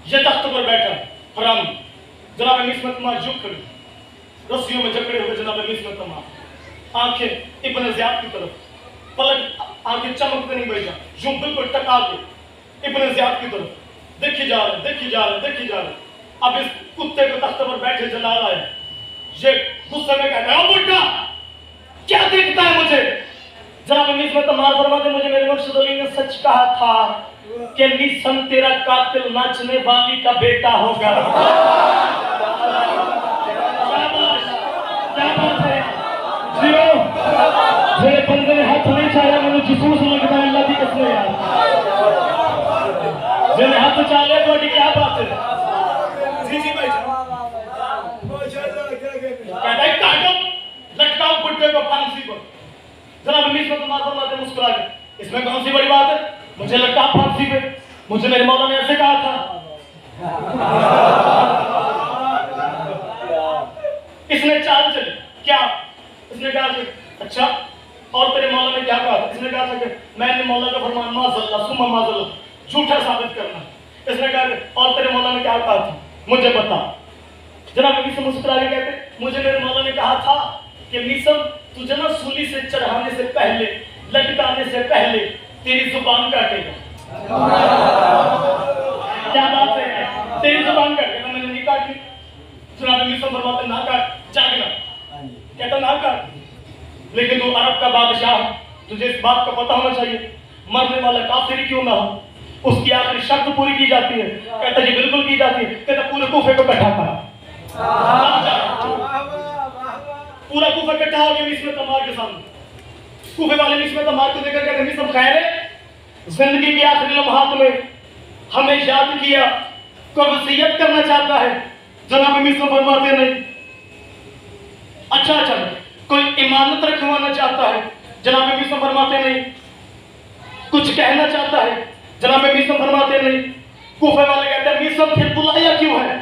[SPEAKER 1] ये तख्त पर बैठा हराम जनाब मिस्मत मां झुक खड़ी, रस्सियों में जकड़े हुए जनाब मिस्मत मां, आंखें इब्न ज़ियाद की तरफ, पलक आंखें चमकते नहीं बैठा, यूं बिल्कुल टका के इब्न ज़ियाद की तरफ देखी जा रहे, देखी जा रहे, देखी जा रहे। अब इस कुत्ते को तख्त पर बैठे जलाल आए, ये गुस्से में कहता है, ओ बुड्ढा क्या देखता है मुझे? जनाब मिस्मत मार फरमाते, मुझे मेरे मुर्शिद अली ने सच कहा था कि निसम तेरा कातिल नाचने वाली का बेटा होगा। क्या बात है जियो, मेरे बंदे ने हाथ नहीं छाया, मैंने जुसूस लगता है अल्लाह की कसम यार, मैंने हाथ चाले तो क्या बात है? जी जी भाई कहता है काटो लटकाओ बुड्ढे को फांसी पर। जनाब मिस्मत मार फरमाते मुस्कुरा के, इसमें कौन सी बड़ी बात है? मुझे लटका फांसी पे, मुझे मेरे मौला ने ऐसे कहा था। इसने चाल चली क्या? इसने कहा कि अच्छा और तेरे मौला ने क्या कहा था? इसने कहा था कि मैंने मौला का फरमान माज़अल्लाह सुम्मा माज़अल्लाह झूठा साबित करना। इसने कहा कि और तेरे मौला ने क्या कहा था मुझे बता। जनाब मिस्म मुस्कुरा के कहते, मुझे मेरे मौला ने कहा था कि मिस्म तुझे ना सूली से चढ़ाने से पहले, लटकाने से पहले तेरी जुबान काटेगा। क्या बात है? तेरी जुबान काटेगा। मैंने नहीं काटी। जनाब मिस्म फरमाते ना काट, जागना। कहता ना काट, लेकिन तू अरब का बादशाह है, तुझे इस बात का पता होना चाहिए, मरने वाला काफिर क्यों ना हो उसकी आखिरी शर्त पूरी की जाती है। कहता जी बिल्कुल की जाती है। कहता पूरे कूफे को इकट्ठा कर। पूरा कूफा इकट्ठा हो गया मिस्मत अमार के सामने। कूफे वाले मिस्मत अमार को देखकर कहते मिस्म खैर है, जिंदगी के आखिरी लम्हात में हमें याद किया, कोई वसीयत करना चाहता है? जनाब मिस्म फरमाते नहीं। अच्छा अच्छा कोई इमानत रखवाना चाहता है? जनाब मिस्म फरमाते नहीं। कुछ कहना चाहता है? जनाब मिस्म फरमाते नहीं। कूफे वाले कहते हैं मिस्म फिर बुलाया क्यों है?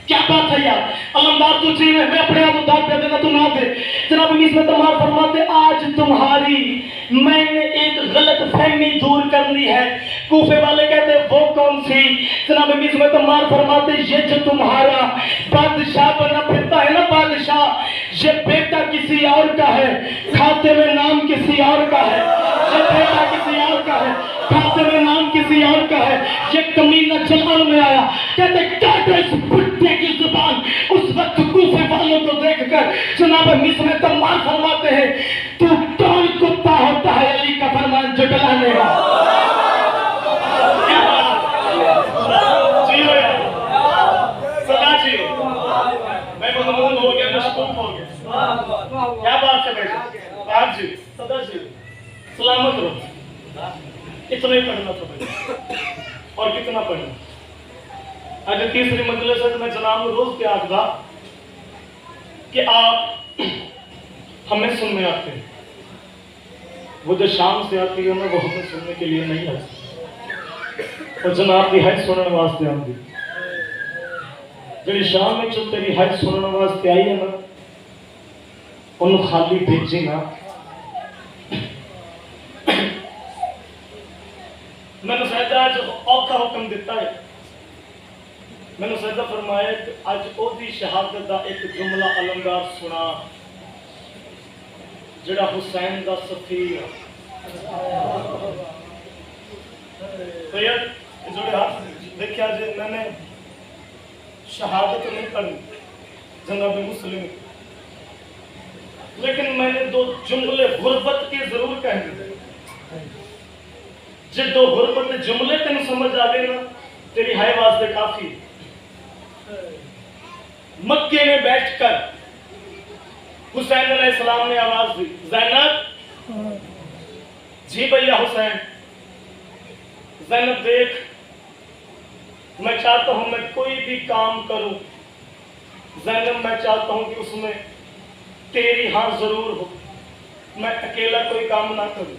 [SPEAKER 1] क्या बात है यार, अलमदार तू जी में, मैं अपने आप उधार दे देना, तू ना दे। जनाब मिस्म तमार फरमाते आज तुम्हारी मैंने एक गलत फहमी दूर करनी है। कूफे वाले कहते वो कौन सी? जनाब मिस्म तमार फरमाते ये जो तुम्हारा बादशाह बना फिरता है ना बादशाह, ये बेटा किसी और का है, खाते में नाम किसी और का है। ये बेटा किसी और का है, खाते में नाम किसी और का है। ये कमीना जलाल में आया, कहते काटो इस बुड्ढे की जुबान। उस वक्त कूफे वालों को देखकर जनाब मिस्म तमार फरमाते हैं तू कौन कुत्ता होता है अली का फरमान जुटलाने का? मैं मजमून हो गया, मशकूक हो गया। क्या बात है बेटा? आप जी सदा जी सलामत रहो। इतना ही पढ़ना था भाई, और कितना पढ़ना? अगर तीसरी मंजिल से मैं जनाब रोज त्याग था कि आप हमें सुनने आते हैं, वो जो शाम से आती है ना वो हमें सुनने के लिए नहीं आती। और जनाब की हज सुनने वास्ते आती, जी शाम में जो तेरी हज सुनने वास्ते आई है ना उन्होंने खाली भेजी ना। मैंने सैदा आज औखा हुक्म दिता है, मैंने सैदा फरमाया कि आज ओदी शहादत का एक जुमला अलमदार सुना जड़ा हुसैन का सफीर। तो यार जोड़े हाथ देखिए, आज मैंने शहादत नहीं पढ़ी जनाब मुस्लिम, लेकिन मैंने दो जुमले गुर्बत के जरूर कह दिए। जब दो गुर्बत जुमले तेन समझ आ गए ना तेरी हाय वास्ते काफी। मक्के में बैठकर हुसैन अलैहिस्सलाम ने आवाज दी, ज़ैनब। जी भैया हुसैन। ज़ैनब देख, मैं चाहता हूं मैं कोई भी काम करूं ज़ैनब, मैं चाहता हूं कि उसमें तेरी हां जरूर हो, मैं अकेला कोई काम ना करूं।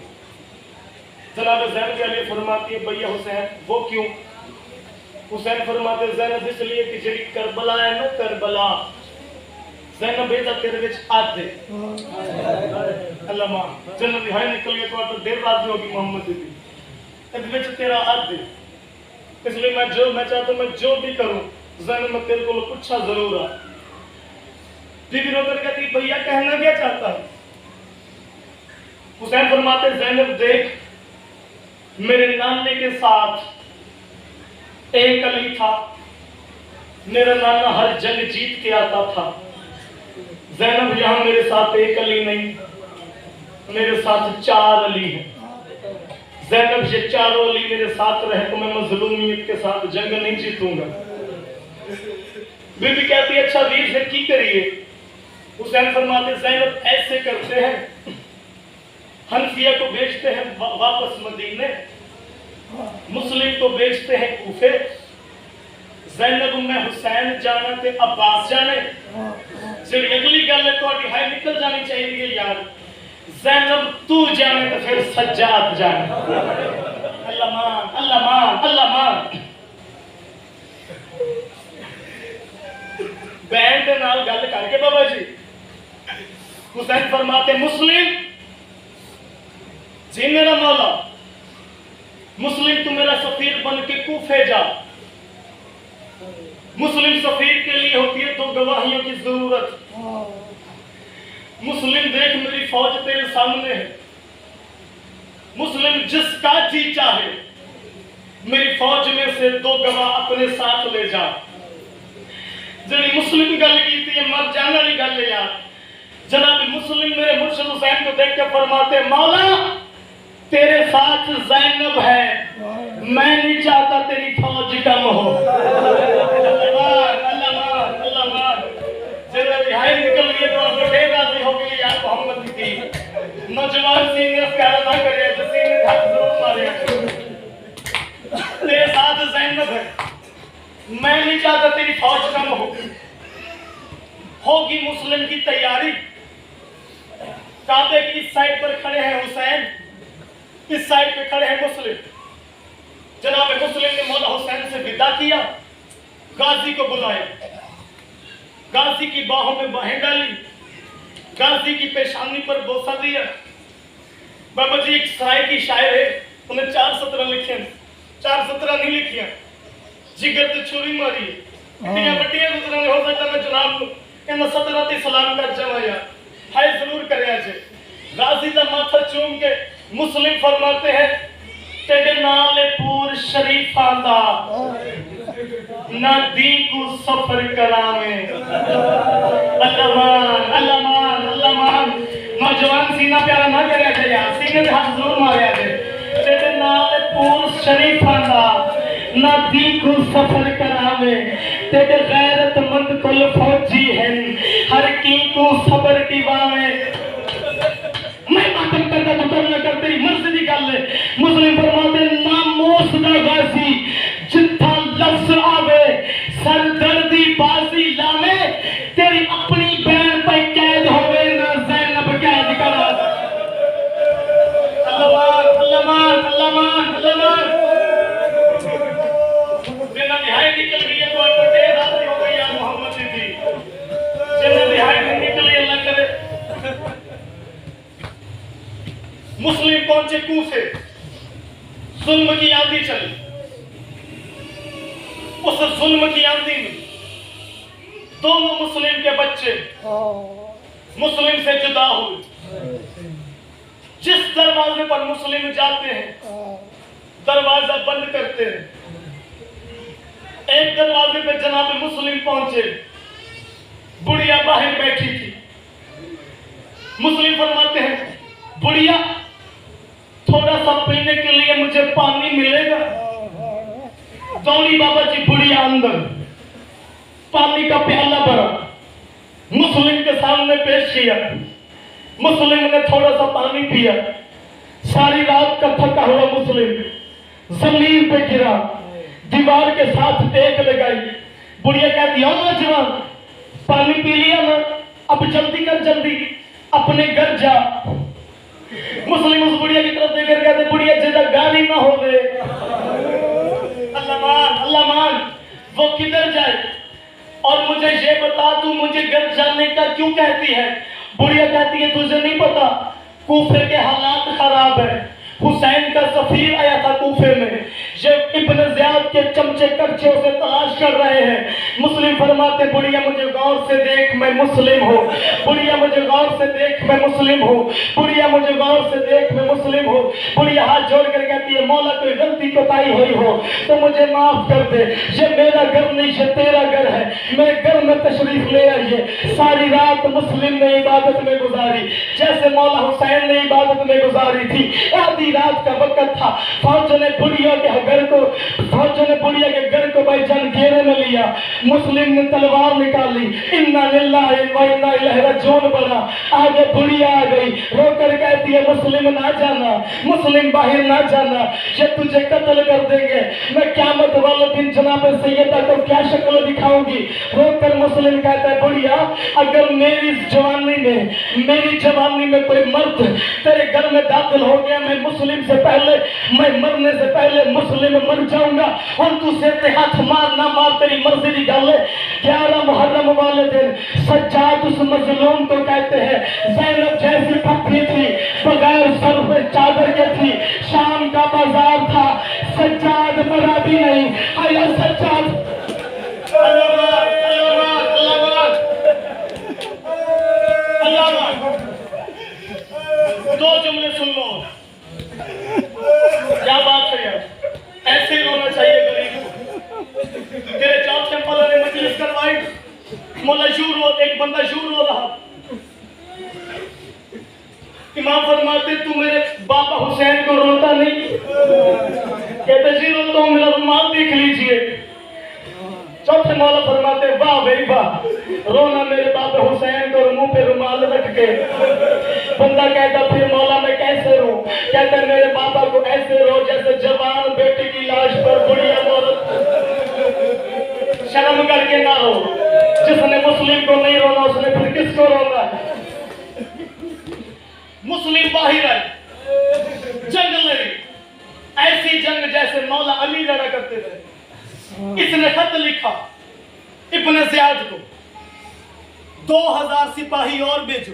[SPEAKER 1] जनाब ज़ैनब अली फरमाती है भैया हुसैन वो क्यों? हुसैन फरमाते ज़ैनब इसलिए कि जेडी करबला है ना करबला, ज़ैनब बेटा तेरे विच आदे अल्लाह मां जन्नत हाय निकल गया तो देर रात होगी मोहम्मद दी इस विच तेरा आदे। इसलिए मैं चाहता हूं मैं जो भी करूं ज़ैनब मैं तेरे को पूछा जरूर आ। बीबी रोकर कहती भैया कहना क्या चाहता है? हुसैन फरमाते ज़ैनब देख, मेरे नाने के साथ एक अली था, मेरा नाना हर जंग जीत के आता था। ज़ैनब यहां मेरे साथ एक अली नहीं, मेरे साथ 4 अली हैं। ज़ैनब ये 4 अली मेरे साथ रहे तो मैं मजलूमियत के साथ जंग नहीं जीतूंगा। बीबी कहती अच्छा वीर फिर की करिए? हुसैन फरमाते ज़ैनब ऐसे करते हैं, हनफिया को बेचते हैं वापस मदीने, मुस्लिम को बेचते हैं कूफे। ज़ैनब मैं हुसैन जाना ते अब्बास जाने, जी अगली गल है तो हाई निकल जानी चाहिए यार। ज़ैनब तू जाने तो फिर सज्जाद जाने। अल्लाह मान, अल्लाह मान, अल्लाह मान। बैंड के नाल गल करके बाबा जी हुसैन फरमाते मुस्लिम जी मेरा मौला, मुस्लिम तू मेरा सफीर बन के कूफे जा। मुस्लिम सफीर के लिए होती है 2 गवाहियों की जरूरत। मुस्लिम देख मेरी फौज तेरे सामने है, मुस्लिम जिसका जी चाहे मेरी फौज में से 2 गवाह अपने साथ ले जा। जी मुस्लिम गल की थी मर जाने वाली गल है यार। जनाब मुस्लिम मेरे मुर्शिद हुसैन को देख के फरमाते मौला तेरे साथ ज़ैनब है, मैं नहीं चाहता तेरी फौज कम हो। रिहाई निकल गई तो ढेर राजी हो गई यार मोहम्मद की। नौजवान सीनियर प्यारा ना करे तो सीनियर हाथ जरूर मारे। तेरे साथ ज़ैनब है, मैं नहीं चाहता तेरी फौज कम हो। होगी मुस्लिम की तैयारी। काबे की इस साइड पर खड़े हैं हुसैन, इस साइड पे खड़े हैं मुस्लिम। जनाब मुस्लिम ने मौला हुसैन से विदा किया, गाजी को बुलाया, गाजी की बाहों में बाहें डाली, गाजी की पेशानी पर बोसा दिया। बाबा जी एक सराय की शायर है, उन्हें 4 सतरा लिखे, 4 सतरा नहीं लिखिया। जिगर ते छुरी मारी इतनी बड़िया गुजरा हो सकता मैं जनाब इन 17 ते सलाम कर जावा यार। हाय जरूर करे जे। गाजी का माथा चूम के मुस्लिम फरमाते हैं तेरे नाल पूर शरीफा दा ना दी को सफर करावे। अल्लाह मान, अल्लाह मान, अल्लाह मान। नौजवान सीना प्यारा ना करे जे यार, सीने पे हाथ जरूर मारे जे। तेरे नाल पूर शरीफा दा ना दी को सफर करावे, तेरे गैरतमंद कुल फौजी हैं हर की को सबर दिवावे। मैं मातम करता तो करना कर तेरी मर्जी दी गल है। मुस्लिम फरमाते नामोस दा गाजी जिथा लफ्ज आवे सरदर्दी बाजी लावे, तेरी अपनी बैन पे कैद होवे ना ज़ैनब कैद करा। अल्लाह अल्लाह मान, अल्लाह मान, अल्लाह मान। जिन्ना दिहाई निकल गई है तो ढेर रात हो गई है मोहम्मद जी। जिन्ना दिहाई निकली अल्लाह करे। मुस्लिम पहुंचे कूफे, जुल्म की आंधी चली। उस जुल्म की आंधी में दोनों मुस्लिम के बच्चे मुस्लिम से जुदा हुए। जिस दरवाजे पर मुस्लिम जाते हैं दरवाजा बंद करते हैं। एक दरवाजे पे जनाब मुस्लिम पहुंचे, बुढ़िया बाहर बैठी थी। मुस्लिम फरमाते हैं बुढ़िया थोड़ा सा पीने के लिए मुझे पानी मिलेगा? दौड़ी बाबा जी बुढ़िया अंदर, पानी का प्याला भरा, मुस्लिम के सामने पेश किया। मुस्लिम ने थोड़ा सा पानी पिया। सारी रात का थका हुआ मुस्लिम जमीन पे गिरा, दीवार के साथ टेक लगाई। बुढ़िया कहती हो नौजवान पानी पी लिया ना, अब जल्दी कर, जल्दी अपने घर जा। मुस्लिम उस बुढ़िया की तरफ देखकर कहते बुढ़िया जिधर गाली ना हो गए। अल्लाह मान, अल्लाह मान। वो किधर जाए और मुझे ये बता तू मुझे घर जाने का क्यों कहती है? बुढ़िया कहती है तुझे नहीं पता कूफे के हालात खराब है, हुसैन का सफीर आया था कूफे में, ये इब्न ज़ियाद के चमचे करचे उसे तलाश कर रहे हैं। मुस्लिम फरमाते बुढ़िया मुझे गौर से देख मैं मुस्लिम हूँ, बुढ़िया मुझे गौर से देख मैं मुस्लिम हूँ, बुढ़िया मुझे गौर से देख मैं मुस्लिम हूँ। बुढ़िया हाथ जोड़ कर कहती है मौला कोई गलती कोताही हुई हो तो मुझे माफ कर दे, ये मेरा घर नहीं ये तेरा घर है, मेरे घर में तशरीफ ले आइए। सारी रात मुस्लिम ने इबादत में गुजारी जैसे मौला हुसैन ने इबादत में गुजारी थी। आधी रात का वक्त था, फौजों ने बुढ़िया के घर को भाईजान घेरे में लिया। मुस्लिम ने तलवार निकाली, इन्ना लिल्लाहि व इन्ना इलैहि राजिऊन बना। आगे बुढ़िया आ गई, रोकर कहती है मुस्लिम ना जाना, मुस्लिम बाहर ना जाना, ये तुझे कत्ल कर देंगे। मैं क़यामत वाले दिन जनाब सैयदा को क्या शक्ल दिखाऊंगी। रोकर मुस्लिम कहता है बुढ़िया अगर मेरी जवानी में कोई मर्द तेरे घर में दाखिल हो गया, मैं मरने से पहले मुस्लिम मर जाऊंगा और तू सिर हाथ मार ना मार तेरी मर्जी की गल है। 11 मुहर्रम वाले दिन सज्जाद उस मजलूम को कहते हैं ज़ैनब जैसी पत्नी थी, बगैर सर पे चादर के थी, शाम का बाजार था, सज्जाद मरा भी नहीं। आया सज्जाद दो जुमले सुन लो, क्या बात है यार, ऐसे ही होना चाहिए गरीब को। तेरे चौथे मौला ने मजलिस करवाई, मौला शूर हो, एक बंदा शूर हो रहा, इमाम फरमाते तू मेरे बाबा हुसैन को रोता नहीं? कहते जी रोता हूं, मेरा रुमाल देख लीजिए। चौथे मौला फरमाते वाह भाई वाह, रोना मेरे बाबा हुसैन को मुंह पे रुमाल रख के। बंदा कहता फिर मौला मैं कैसे रो? कहता मेरे बाबा को ऐसे रो जैसे जवान बेटी की लाश पर बुढ़िया औरत। शर्म करके ना रो, जिसने मुस्लिम को नहीं रोना उसने फिर किसको रोना है? मुस्लिम बाहर आए, जंग लड़ी, ऐसी जंग जैसे मौला अली लड़ा करते रहे। इसने खत लिखा इब्न ज़ियाद को 2000 सिपाही और भेजो,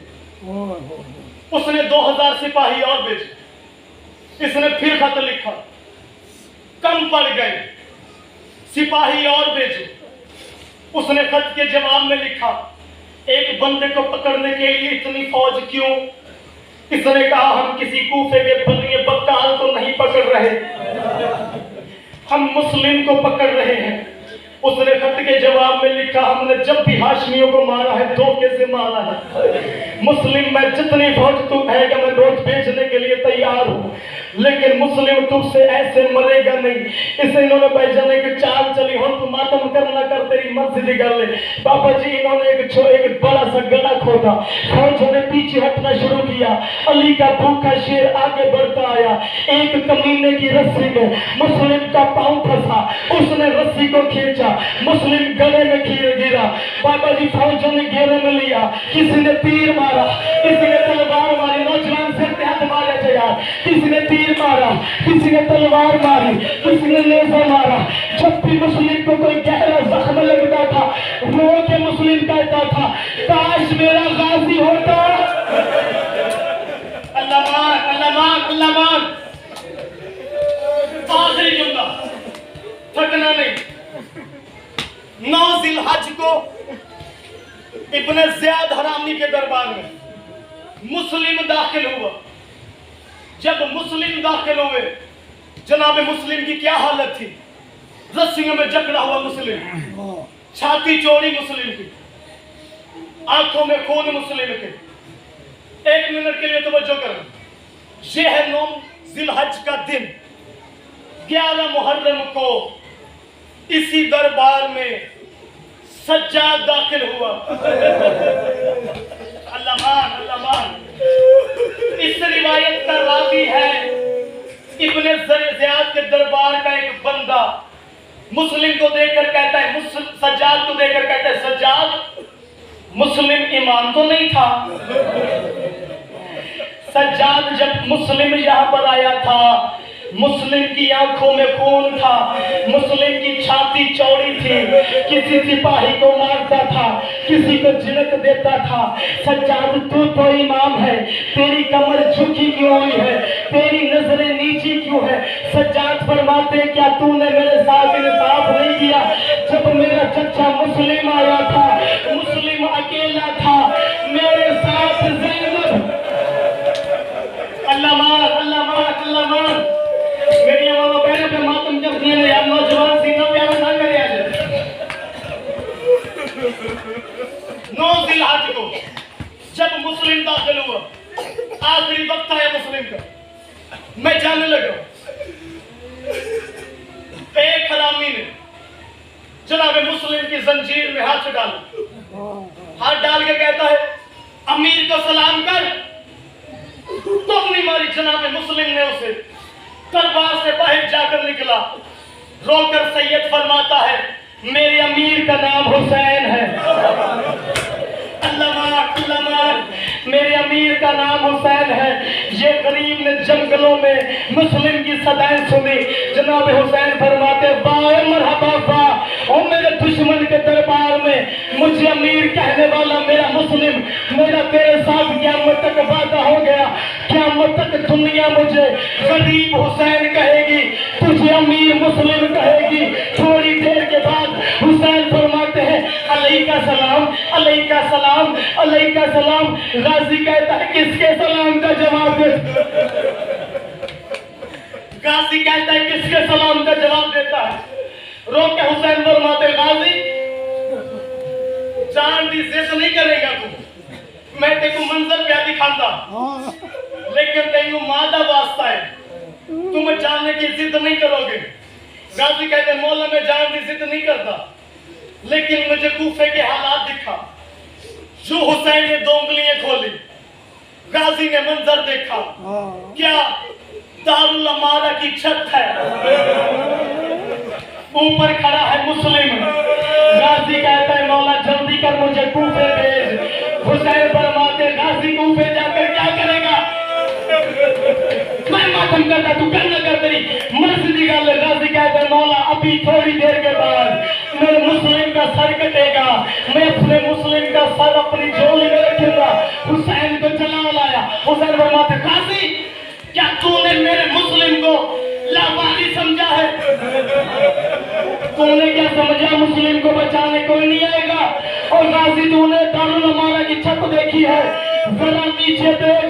[SPEAKER 1] उसने 2000 सिपाही और भेजे। इसने फिर खत लिखा, कम पड़ गए, सिपाही और भेजो। उसने खत के जवाब में लिखा एक बंदे को पकड़ने के लिए इतनी फौज क्यों? इसने कहा हम किसी कूफे के बनिए बक्काल को नहीं पकड़ रहे, हम मुस्लिम को पकड़ रहे हैं। उसने खत के जवाब में लिखा हमने जब भी हाशमियों को मारा है धोखे से मारा है। मुस्लिम मैं जितनी फौज तू कहेगा मैं रोज बेचने के लिए तैयार हूँ, लेकिन मुस्लिम तुझसे ऐसे मरेगा नहीं। इसे इन्होंने भाईजान एक चाल चली हो, तू मातम करना कर तेरी मर्जी की गल है। बाबा जी इन्होंने एक बड़ा सा गला खोदा, फौजों ने पीछे हटना शुरू किया। अली का भूखा शेर आगे बढ़ता आया, एक कमीने की रस्सी में मुस्लिम का पांव फंसा, उसने रस्सी को खींचा, मुस्लिम गले में गिरा। बाबा जी फौजों ने घेरे में लिया, किसी ने तीर मारा, किसी ने तलवार मारी, नौजवान सिर पे हाथ मारा यार, किसी ने तीर मारा, किसी ने तलवार मारी, किसी ने लेज़र मारा। जब भी मुस्लिम को कोई गहरा जख्म लगता था रो के मुस्लिम कहता था काश मेरा गाजी होता। अल्लाह मान, अल्लाह मान, अल्लाह मान। आखिरी जुमला, थकना नहीं। 9 ज़िलहज को इब्न ज़ियाद हरामी के दरबार में मुस्लिम दाखिल हुआ। जब मुस्लिम दाखिल हुए, जनाब मुस्लिम की क्या हालत थी? रस्सियों में जकड़ा हुआ मुस्लिम, छाती चौड़ी मुस्लिम की, आंखों में खून मुस्लिम के। 1 मिनट के लिए तवज्जो करें, यह है 9 ज़िलहज का दिन। 11 मुहर्रम को इसी दरबार में सज्जाद दाखिल हुआ। अल्लाह मान, अल्लाह मान। इस रिवायत का रावी है इब्न ज़ियाद के दरबार का एक बंदा। मुस्लिम को देखकर कहता है, सज्जाद को देखकर कहता है सज्जाद मुस्लिम ईमान तो नहीं था? सज्जाद जब मुस्लिम यहाँ पर आया था, मुस्लिम की आंखों में खून था, मुस्लिम की छाती चौड़ी थी, किसी सिपाही को मारता था, किसी को झिड़क देता था। सज्जाद तू तो इमाम है, तेरी कमर झुकी क्यों हुई है, तेरी नजरें नीची क्यों है। सज्जाद फरमाते क्या तूने मेरे साथ इंसाफ नहीं किया। जब मेरा चचा मुस्लिम आया था, मुस्लिम अकेला था, मेरे साथ ज़ैनब। अल्लाह मार, अल्लाह मार, अल्लाह मार। मेरी मामा बहनों पे मातम जब दिए यार, नौजवान सीना प्यारा ना करे। आज 9 जिलहज को जब मुस्लिम दाखिल हुआ, आखिरी वक्त आया मुस्लिम का, मैं जाने लगा। एक हरामी ने जनाब मुस्लिम की जंजीर में हाथ डाला, हाथ डाल के कहता है अमीर को सलाम कर। तो अपनी मारी जनाब मुस्लिम ने उसे दरबार से बाहर जाकर निकला। रोकर सैयद फरमाता है मेरे अमीर का नाम हुसैन है। अल्लाह मार, मेरे अमीर का नाम हुसैन है। ये गरीब ने जंगलों में मुस्लिम की सदाएं सुनी। जनाब हुसैन फरमाते वाह मरहबा वाह, और मेरे दुश्मन के दरबार में मुझे अमीर कहने वाला मेरा मुस्लिम, मेरा तेरे साथ क़यामत तक वादा हो गया। क़यामत तक दुनिया मुझे गरीब हुसैन कहेगी, तुझे अमीर मुस्लिम कहेगी। थोड़ी देर के बाद हुसैन फरमाते हैं अलैका सलाम, अलैका सलाम, अलैका सलाम। गाजी कहता है किसके सलाम का जवाब दे। गाजी कहता है किसके सलाम का जवाब देता है। रोक के हुसैन फरमाते गाजी जान दी जिद नहीं करेगा तू, मैं तेको मंजर पे दिखाता, लेकिन तेको मादा वास्ता है, तुम जानने की जिद नहीं करोगे। गाजी कहते मौला मैं जान की जिद नहीं करता, लेकिन मुझे कूफे के हालात दिखा। जो हुसैन ने 2 उंगलियां खोली, गाजी ने मंजर देखा, क्या दारुल अमारा की छत है, ऊपर खड़ा है मुस्लिम। गाजी कहता है मौला जल्दी कर मुझे कूफे भेज। हुसैन फरमाते गाजी कूफे जाकर क्या करेगा, मैं मातम करता तू करना कर तेरी मर्जी की गल। गाजी कहता है मौला अभी थोड़ी देर के बाद मेरे मुस्लिम का सर कटेगा, मैं अपने मुस्लिम का सर अपनी झोली में रखूंगा। हुसैन को चला लाया। हुसैन फरमाते गाजी क्या तूने मेरे मुस्लिम को लावारिस समझा है, तूने क्या समझा मुस्लिम को बचाने कोई नहीं आएगा। और गाजी तूने दारुल अमारा की छत देखी है, जरा नीचे देख।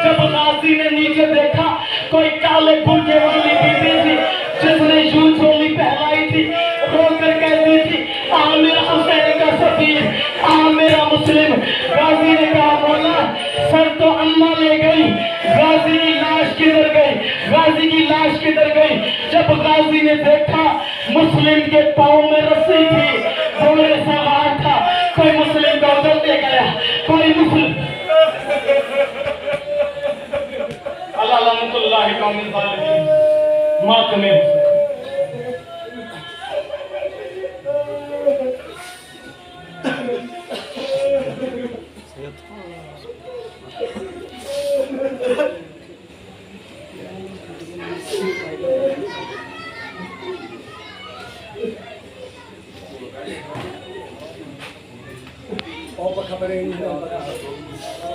[SPEAKER 1] जब गाजी ने नीचे देखा, कोई काले बुर्के वाली बीबी थी जिसने यूं झोली पहलाई थी, रोकर कहती थी आ मेरा हुसैन का सफीर, आ मेरा मुस्लिम। गाजी ने कहा मौला सर तो अम्मा ले गई, गाजी की लाश किधर गई, गाजी की लाश किधर गई। जब गाजी ने देखा मुस्लिम के पाँव में रस्सी थी, घोड़े सवार था, कोई मुस्लिम को उधर ले गया, कोई मुस्लिम। अल्लाह लानतुल्लाह कौमिल ज़ालिमीन। मातमे हुसैन